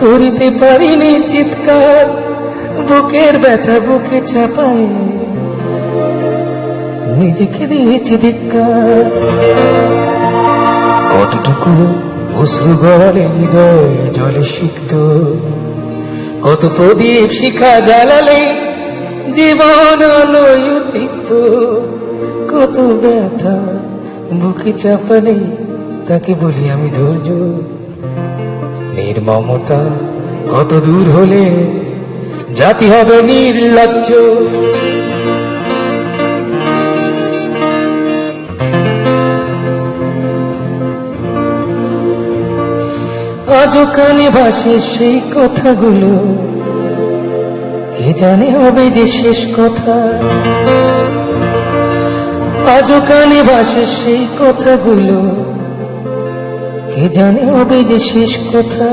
করিতে পারিনি চিৎকার, বুকের ব্যথা বুকে চাপায় নিজেকে দিয়েছি ধিক্কার। কতটুকু অশ্রু গড়ালে হৃদয় জলে সিক্ত, কত প্রদীপ শিখা জ্বালালে জীবন আলোয় উদ্দীপ্ত, কত ব্যথা বুকে চাপালে তাকে বলি আমি ধৈর্য। নির্মমতা কত দূর হলে জাতি হবে নির্লজ্জ। আজও কানে ভাসে সেই কথাগুলো, কে জানে হবে যে শেষ কথা। আজও কানে ভাসে সেই কথাগুলো, কে জানে হবে যে শেষ কথা।